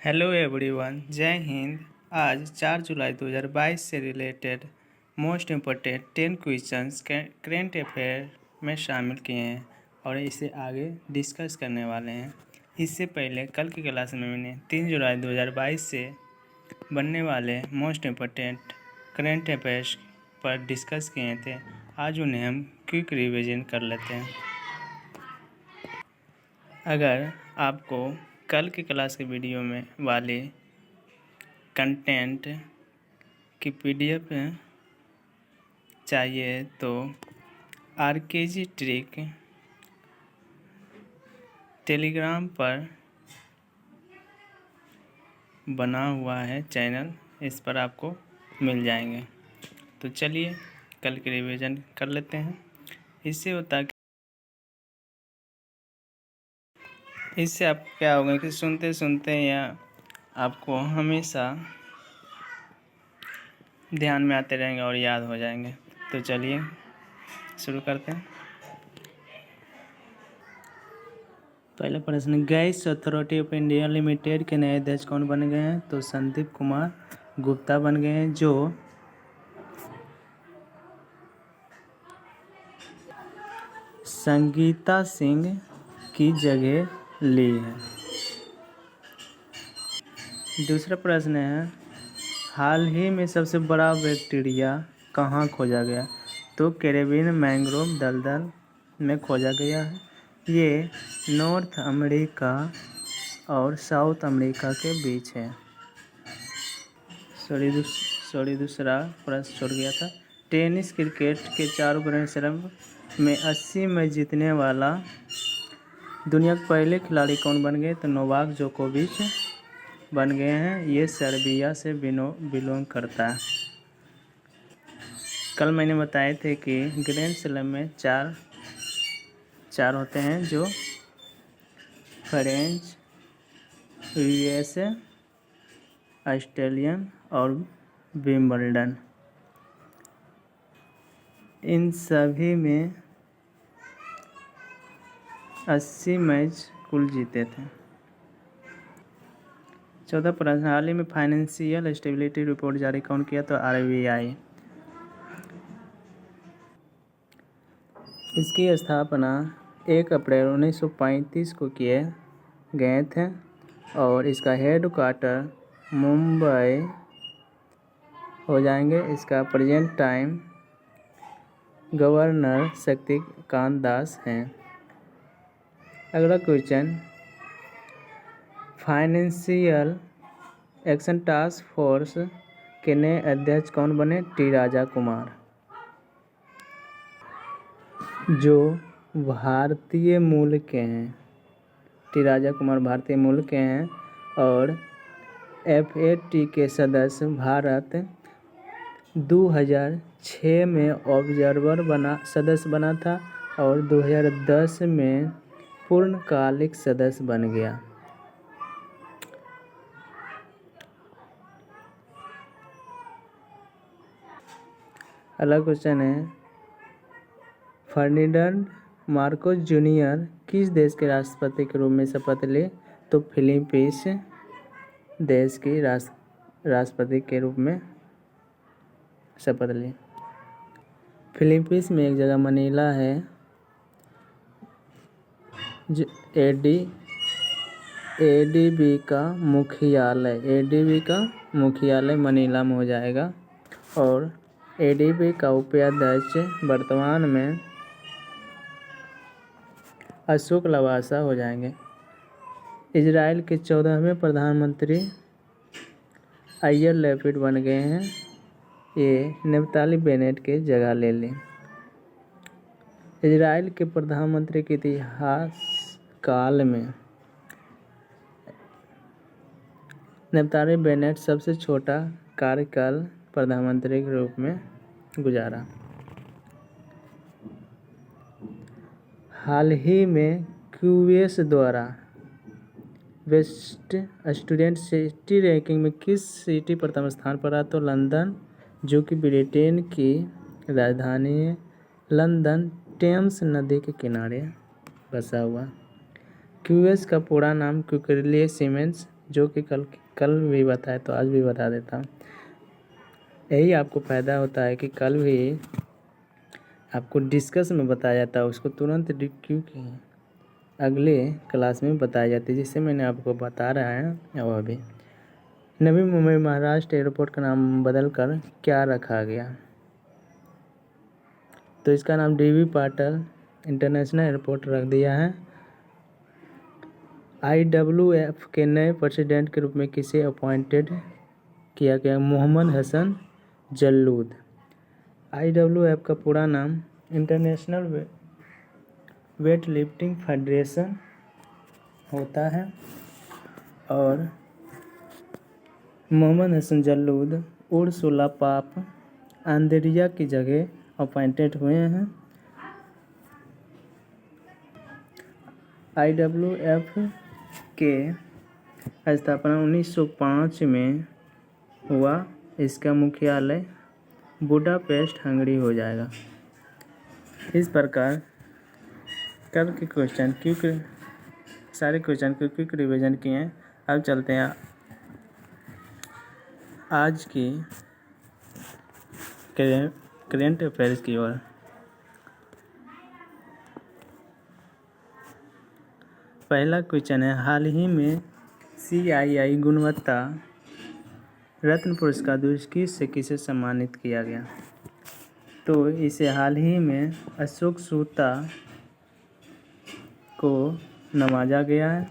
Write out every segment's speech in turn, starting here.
Hello everyone, जय हिंद। आज 4 जुलाई 2022 से related most important 10 questions current affair में शामिल किए हैं और इसे आगे डिस्कस करने वाले हैं। इससे पहले कल की क्लास में मैंने 3 जुलाई 2022 से बनने वाले मोस्ट इम्पोर्टेंट करेंट अफेयर्स पर डिस्कस किए थे। आज उन्हें हम क्विक रिवीजन कर लेते हैं। अगर आपको कल की क्लास के वीडियो में वाले कंटेंट की पीडीएफ चाहिए तो आरकेजी ट्रिक टेलीग्राम पर बना हुआ है चैनल, इस पर आपको मिल जाएंगे। तो चलिए कल की रिवीजन कर लेते हैं। इससे आप क्या होगा कि सुनते सुनते या आपको हमेशा ध्यान में आते रहेंगे और याद हो जाएंगे। तो चलिए शुरू करते हैं। पहला प्रश्न, gas authority of India limited के नए अध्यक्ष कौन बन गए हैं? तो संदीप कुमार गुप्ता बन गए हैं, जो संगीता सिंह की जगह ली है। दूसरा प्रश्न है, हाल ही में सबसे बड़ा बैक्टीरिया कहाँ खोजा गया? तो कैरेबियन मैंग्रोव दलदल में खोजा गया है। ये नॉर्थ अमेरिका और साउथ अमेरिका के बीच है। दूसरा प्रश्न छोड़ गया था। टेनिस क्रिकेट के 4 ग्रैंड स्लैम में 80 मैच जीतने वाला दुनिया के पहले खिलाड़ी कौन बन गए? तो नोवाक जोकोविच बन गए हैं। ये सर्बिया से बिलोंग करता है। कल मैंने बताए थे कि ग्रैंड स्लैम में चार होते हैं, जो फ्रेंच, यूएस, ऑस्ट्रेलियन और विंबलडन। इन सभी में 80 मैच कुल जीते थे। चौथा प्रश्न, हाल ही में फाइनेंशियल स्टेबिलिटी रिपोर्ट जारी कौन किया? तो आरबीआई। इसकी स्थापना 1 अप्रैल 1935 को किए गए थे और इसका हेड क्वार्टर मुंबई हो जाएंगे। इसका present time governor Shaktikanta Das हैं। अगला question, financial action task force के नए अध्यक्ष कौन बने? टी राजा कुमार, जो भारतीय मूल के हैं। टी राजा कुमार भारतीय मूल के हैं और FAT के भारत 2006 में ऑब्जर्वर सदस्य बना था और 2010 में पूर्णकालिक सदस्य बन गया। अगला क्वेश्चन है, फर्डिनांड मार्कोस जूनियर किस देश के राष्ट्रपति के रूप में शपथ लिए? तो फिलीपींस देश की राष्ट्रपति के रूप में शपथ ली। फिलीपींस में एक जगह मनीला है, जो ADB का मुख्यालय मनीला में हो जाएगा और ADB का उपाध्यक्ष वर्तमान में अशोक लवासा हो जाएंगे। इजराइल के 14वें प्रधानमंत्री याइर लैपिड बन गए हैं। ये नफ्ताली बेनेट के जगह ले लें। इजराइल के प्रधानमंत्री के इतिहास काल में नफ्ताली बेनेट सबसे छोटा कार्यकाल प्रधानमंत्री के रूप में गुजारा। हाल ही में क्यूएस द्वारा बेस्ट स्टूडेंट सिटी रैंकिंग में किस सिटी प्रथम स्थान पर रहा? तो लंदन, जो कि ब्रिटेन की राजधानी है। लंदन टेम्स नदी के किनारे बसा हुआ। क्यूएस का पूरा नाम क्यूकरली सीमेंस जो कि कल भी बताया तो आज भी बता देता हूँ। यही आपको फ़ायदा होता है कि कल भी आपको डिस्कस में बताया जाता है, उसको तुरंत क्योंकि अगले क्लास में बताई जाती है, जिससे मैंने आपको बता रहा है। और अभी नवी मुंबई महाराष्ट्र एयरपोर्ट का नाम बदलकर क्या रखा गया? तो इसका नाम DB पाटिल इंटरनेशनल एयरपोर्ट रख दिया है। IAAF के नए प्रेसिडेंट के रूप में किसे अपॉइंटेड किया गया? मोहम्मद हसन जल्लूद। IAAF का पूरा नाम इंटरनेशनल वेट लिफ्टिंग फेडरेशन होता है और मोहम्मद हसन जल्लूद उर्सुला पाप आंद्रिया की जगह अपॉइंटेड हुए हैं। IAAF के स्थापना 1905 में हुआ। इसका मुख्यालय बुडापेस्ट हंगरी हो जाएगा। इस प्रकार कल के क्वेश्चन सारे क्वेश्चन के क्विक रिवीजन किए हैं। अब चलते हैं आज की करेंट अफेयर्स की ओर। पहला क्वेश्चन है, हाल ही में CII गुणवत्ता रत्न पुरस्कार 2021 से किसे सम्मानित किया गया? तो इसे हाल ही में अशोक सूता को नवाजा गया है।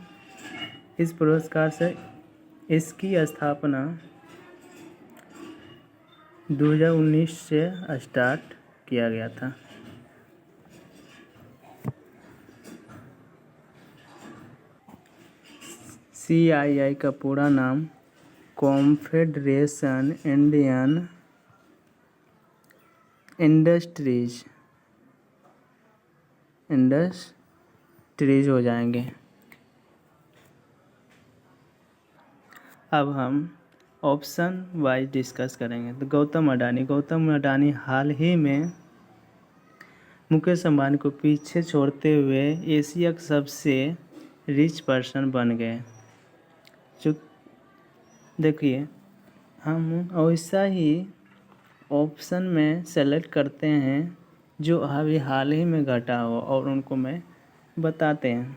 इस पुरस्कार से इसकी स्थापना 2019 से स्टार्ट किया गया था। CII का पूरा नाम कॉन्फेडरेशन इंडियन इंडस्ट्रीज हो जाएंगे। अब हम ऑप्शन वाइज डिस्कस करेंगे। तो गौतम अडानी हाल ही में मुकेश अंबानी को पीछे छोड़ते हुए एशिया के सबसे रिच पर्सन बन गए। जो देखिए, हम वैसा ही ऑप्शन में सेलेक्ट करते हैं जो अभी हाल ही में घटा हो और उनको मैं बताते हैं।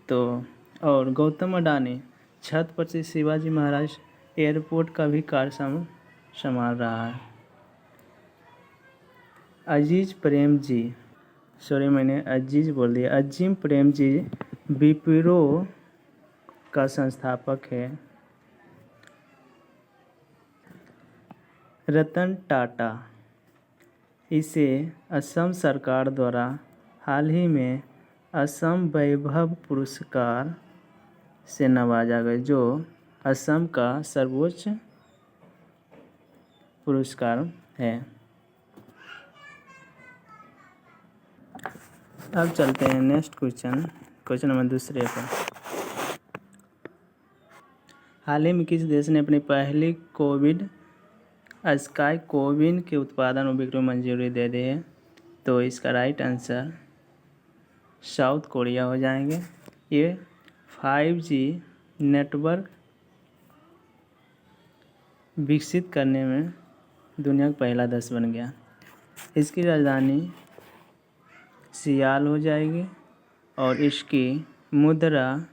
तो और गौतम अडानी छत्रपति शिवाजी महाराज एयरपोर्ट का भी कार्य संभाल रहा है। अजीम प्रेम जी विप्रो का संस्थापक है। रतन टाटा, इसे असम सरकार द्वारा हाल ही में असम वैभव पुरस्कार से नवाजा गया, जो असम का सर्वोच्च पुरस्कार है। अब चलते हैं नेक्स्ट क्वेश्चन नंबर दूसरे पर। हाल ही में किस देश ने अपनी पहली स्काई कोविन के उत्पादन और बिक्री को मंजूरी दे दी है? तो इसका राइट आंसर साउथ कोरिया हो जाएंगे। ये 5G नेटवर्क विकसित करने में दुनिया का पहला देश बन गया। इसकी राजधानी सियाल हो जाएगी और इसकी मुद्रा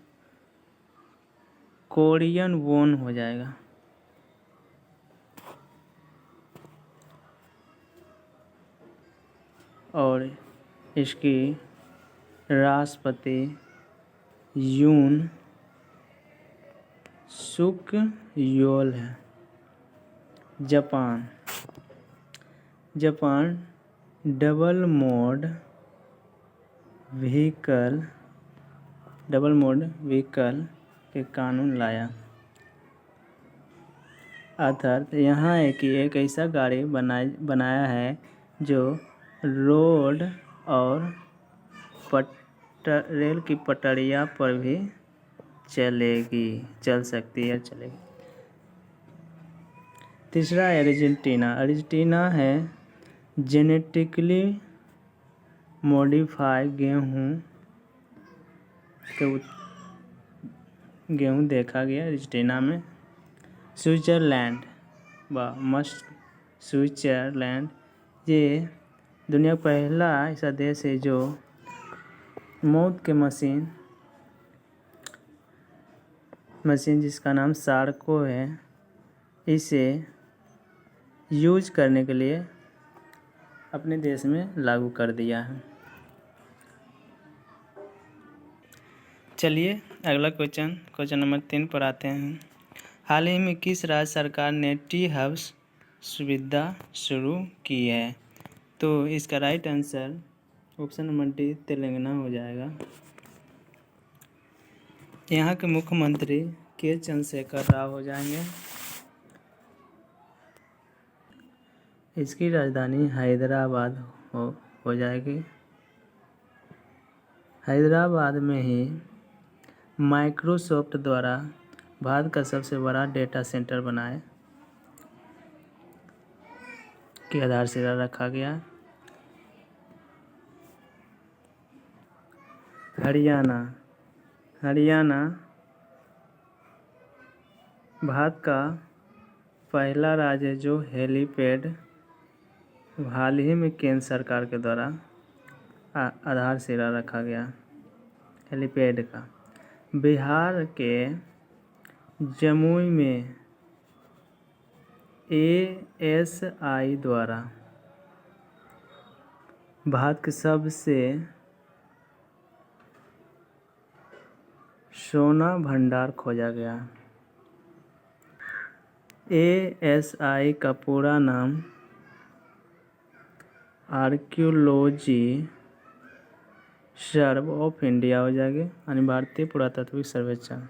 कोरियन वोन हो जाएगा। और इसकी राष्ट्रपति यून सुक योल है। जापान डबल मोड व्हीकल के कानून लाया। अर्थात यहाँ है कि एक ऐसा गाड़ी बनाया है जो रोड और रेल की पटरिया पर भी चल सकती है। तीसरा अर्जेंटीना है जेनेटिकली मॉडिफाई गेहूँ गेहूँ देखा गया अर्जेंटीना में। स्विट्ज़रलैंड स्विट्ज़रलैंड ये दुनिया का पहला ऐसा देश है जो मौत के मशीन जिसका नाम सार्को है, इसे यूज करने के लिए अपने देश में लागू कर दिया है। चलिए अगला क्वेश्चन नंबर 3 पर आते हैं। हाल ही में किस राज्य सरकार ने टी हब्स सुविधा शुरू की है? तो इसका right answer option number D Telangana हो जाएगा। यहाँ के मुख्यमंत्री के चंद्रशेखर राव हो जाएंगे। इसकी राजधानी हैदराबाद हो जाएगी। हैदराबाद में ही माइक्रोसॉफ्ट द्वारा भारत का सबसे बड़ा डेटा सेंटर बनाए की आधारशिला रखा गया। हरियाणा भारत का पहला राज्य है जो हेलीपैड हाल ही में केंद्र सरकार के द्वारा आधारशिला रखा गया हेलीपैड का। बिहार के जमुई में ASI द्वारा भारत के सबसे सोना भंडार खोजा गया। ASI का पूरा नाम आर्कियोलॉजी सर्व ऑफ इंडिया हो जाएगी, यानी भारतीय पुरातात्विक सर्वेक्षण।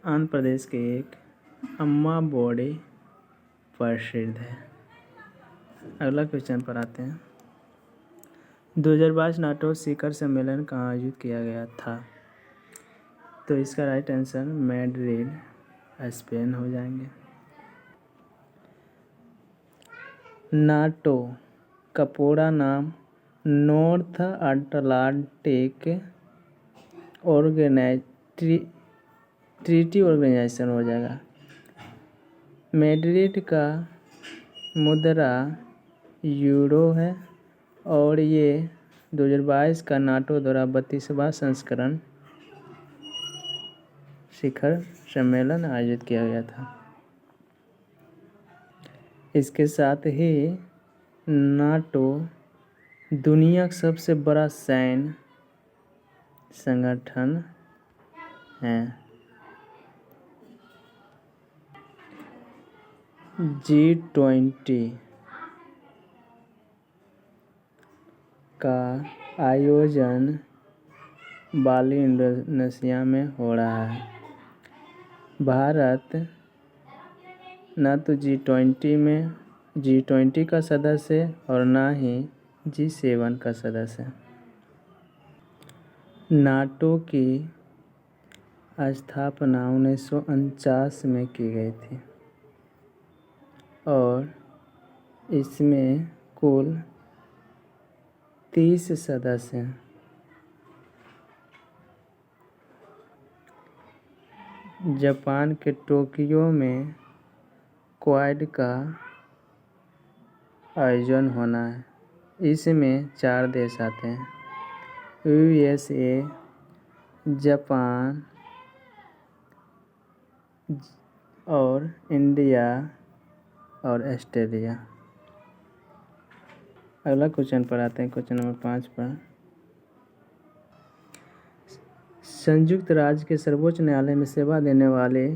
आंध्र प्रदेश के एक अम्मा बॉडी प्रसिद्ध है। अगला क्वेश्चन पर आते हैं। 2022 नाटो शिखर सम्मेलन कहाँ आयोजित किया गया था? तो इसका राइट आंसर मैड्रिड स्पेन हो जाएंगे। नाटो का पूरा नाम नॉर्थ अटलांटिक ट्रीटी ऑर्गेनाइजेशन हो जाएगा। मैड्रिड का मुद्रा यूरो है और ये 2022 का नाटो द्वारा 32वां संस्करण शिखर सम्मेलन आयोजित किया गया था। इसके साथ ही नाटो दुनिया का सबसे बड़ा सैन्य संगठन है। G20 का आयोजन बाली इंडोनेशिया में हो रहा है। भारत न तो G20 का सदस्य है और ना ही G7 का सदस्य है। नाटो की स्थापना 1949 में की गई थी और इसमें कुल 30 सदस्य हैं। जापान के टोक्यो में क्वाड का आयोजन होना है। इसमें 4 देश आते हैं, USA, जापान और इंडिया और ऑस्ट्रेलिया। अगला क्वेश्चन पर आते हैं, क्वेश्चन नंबर 5 पर। संयुक्त राज्य के सर्वोच्च न्यायालय में सेवा देने वाली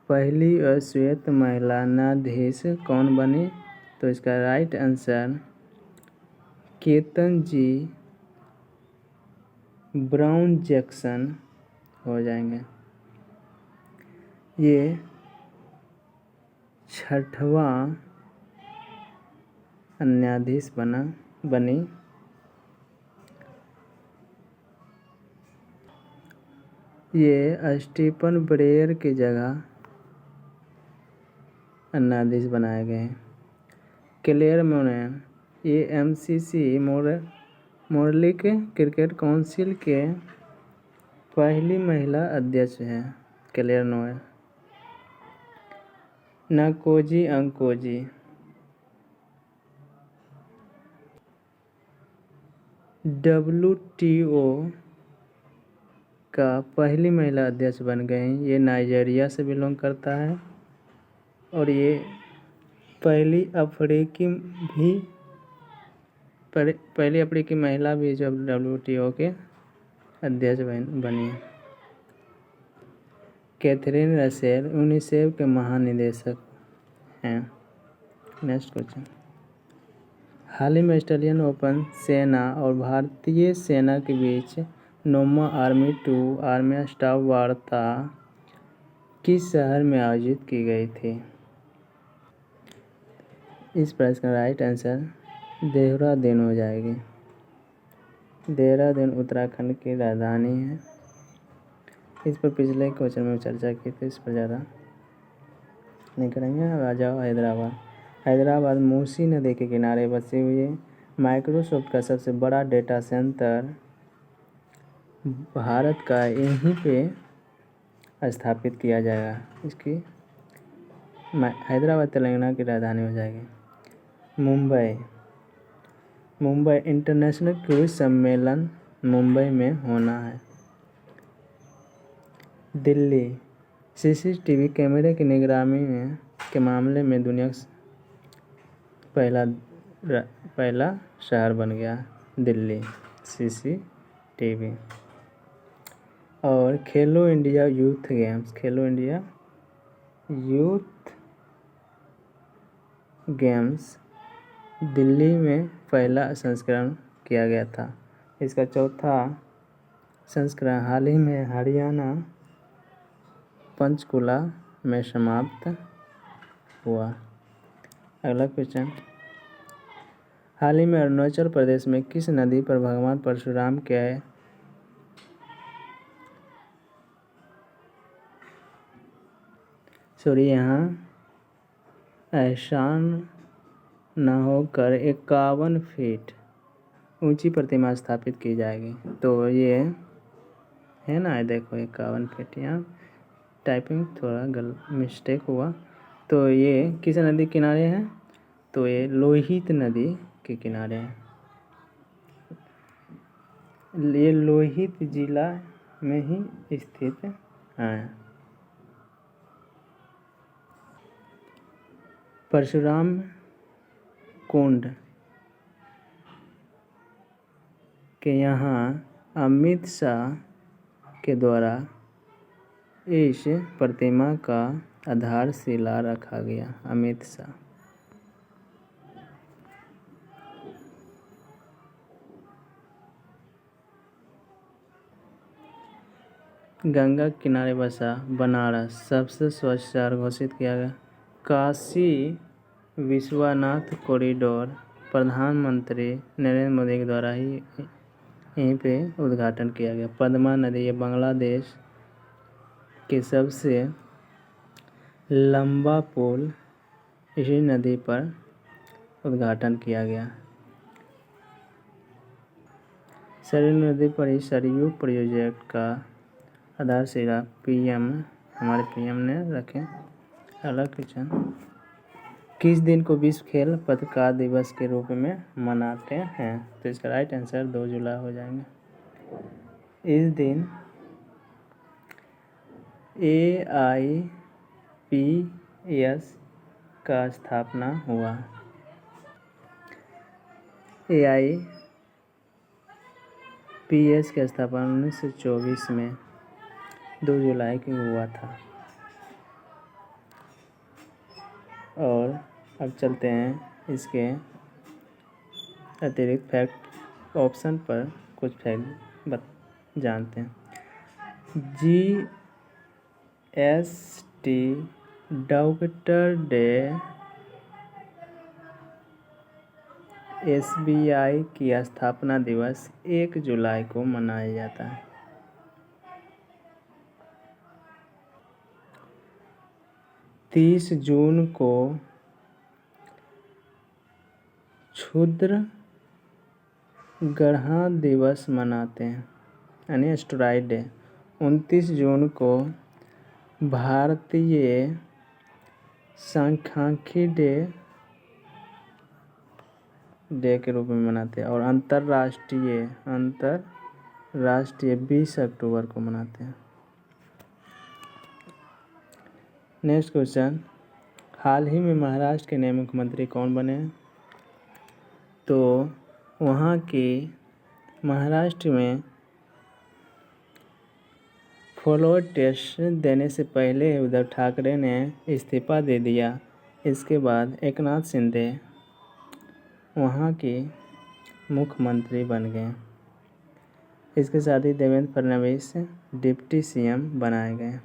पहली श्वेत महिला न्यायाधीश कौन बनी? तो इसका राइट आंसर केतन-जी ब्राउन जैक्सन हो जाएंगे। ये 6वां न्यायाधीश बनी। ये स्टीफन ब्रेयर की जगह न्यायाधीश बनाए गए हैं। क्लेयर मोनेन ये MCC मोरलिक क्रिकेट काउंसिल के पहली महिला अध्यक्ष हैं क्लेयर नोएल। नकोजी अंकोजी WTO का पहली महिला अध्यक्ष बन गई। ये नाइजीरिया से बिलोंग करता है और ये पहली अफ्रीकी महिला भी जो WTO के अध्यक्ष बनी है। कैथरीन रसेल यूनिसेफ के महानिदेशक हैं। नेक्स्ट क्वेश्चन, हाल ही में ऑस्ट्रेलियन ओपन सेना और भारतीय सेना के बीच 9वां आर्मी 2 आर्मी स्टाफ वार्ता किस शहर में आयोजित की गई थी? इस प्रश्न का राइट आंसर देहरादून हो जाएगी। देहरादून उत्तराखंड की राजधानी है। इस पर पिछले क्वेश्चन में चर्चा की थी, इस पर ज़्यादा नहीं करेंगे। आ जाओ हैदराबाद। हैदराबाद मूसी नदी के किनारे बसी हुई है। माइक्रोसॉफ्ट का सबसे बड़ा डेटा सेंटर भारत का यहीं पे स्थापित किया जाएगा। इसकी हैदराबाद तेलंगाना की राजधानी हो जाएगी। मुंबई इंटरनेशनल क्रूज सम्मेलन मुंबई में होना है। दिल्ली CCTV कैमरे की निगरानी के मामले में दुनिया का पहला शहर बन गया दिल्ली CCTV। और खेलो इंडिया यूथ गेम्स दिल्ली में पहला संस्करण किया गया था। इसका चौथा संस्करण हाल ही में हरियाणा पंचकुला में समाप्त हुआ। अगला क्वेश्चन, हाल ही में अरुणाचल प्रदेश में किस नदी पर भगवान परशुराम के यहाँ एहसान न होकर 51 फीट ऊंची प्रतिमा स्थापित की जाएगी? तो ये है ना, देखो 51 फीट। यहाँ टाइपिंग थोड़ा मिस्टेक हुआ। तो ये किस नदी के किनारे है? तो ये लोहित नदी के किनारे है। ये लोहित जिला में ही स्थित है। परशुराम कुंड के यहाँ अमित शाह के द्वारा इस प्रतिमा का आधारशिला रखा गया। अमित शाह। गंगा किनारे बसा बनारस सबसे स्वच्छ शहर घोषित किया गया। काशी विश्वनाथ कॉरिडोर प्रधानमंत्री नरेंद्र मोदी के द्वारा ही यहीं पे उद्घाटन किया गया। पद्मा नदी, ये बांग्लादेश के सबसे लंबा पुल इसी नदी पर उद्घाटन किया गया। सरयू नदी पर ही सरयू प्रोजेक्ट का आधारशिला हमारे PM ने रखे। अगला क्वेश्चन, किस दिन को विश्व खेल पत्रकार दिवस के रूप में मनाते हैं? तो इसका राइट आंसर 2 जुलाई हो जाएंगे। इस दिन AIPS का स्थापना हुआ। AIPS की स्थापना 1924 में 2 जुलाई को हुआ था। और अब चलते हैं इसके अतिरिक्त फैक्ट ऑप्शन पर कुछ फैक्ट जानते हैं। GST डॉक्टर डे SBI की स्थापना दिवस 1 जुलाई को मनाया जाता है। तीस जून को क्षुद्र ग्रहण दिवस मनाते हैं, यानी एस्टेरॉयड डे। 29 जून को भारतीय सांख्यिकी डे के रूप में मनाते हैं और अंतर्राष्ट्रीय 20 अक्टूबर को मनाते हैं। नेक्स्ट क्वेश्चन, हाल ही में महाराष्ट्र के नए मुख्यमंत्री कौन बने? तो वहाँ के महाराष्ट्र में फ्लोर टेस्ट देने से पहले उद्धव ठाकरे ने इस्तीफा दे दिया। इसके बाद एकनाथ शिंदे वहाँ के मुख्यमंत्री बन गए। इसके साथ ही देवेंद्र फडणवीस डिप्टी सीएम बनाए गए।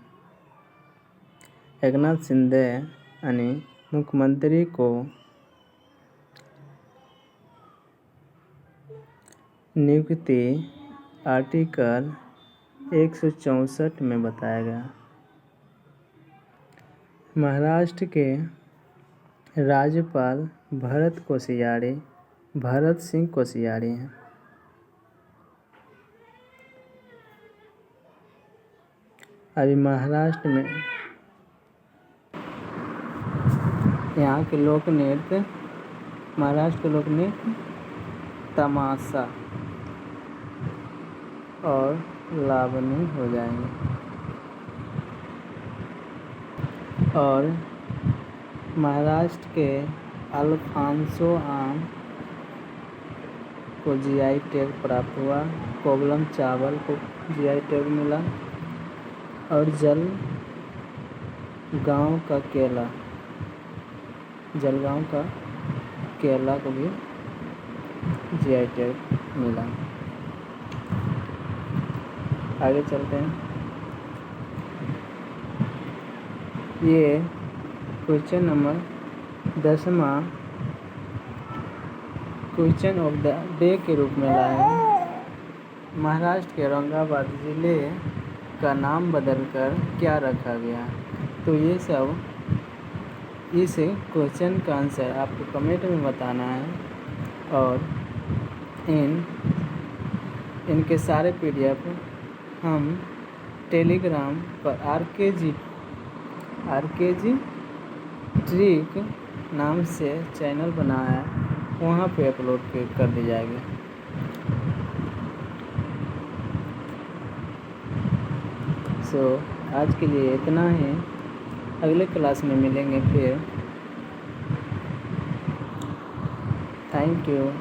एकनाथ शिंदे यानी मुख्यमंत्री को नियुक्ति आर्टिकल 164 में बताया गया। महाराष्ट्र के राज्यपाल भरत सिंह कोश्यारी हैं। अभी महाराष्ट्र में यहाँ के लोक नृत्य, महाराष्ट्र के लोक नृत्य तमाशा और लावनी हो जाएंगे। और महाराष्ट्र के अल्फांसो आम को जीआई टैग प्राप्त हुआ। कोवलम चावल को जीआई टैग मिला और जलगांव का केला को भी जीआई टैग मिला। आगे चलते हैं। ये क्वेश्चन नंबर 10वां क्वेश्चन ऑफ द डे के रूप में लाए हैं। महाराष्ट्र के औरंगाबाद ज़िले का नाम बदलकर क्या रखा गया? तो ये सब इस क्वेश्चन का आंसर आपको कमेंट में बताना है और इनके सारे पीडीएफ हम टेलीग्राम पर आरकेजी ट्रिक नाम से चैनल बनाया है, वहाँ पे अपलोड कर दी जाएगी। आज के लिए इतना ही। अगले क्लास में मिलेंगे फिर। Thank you.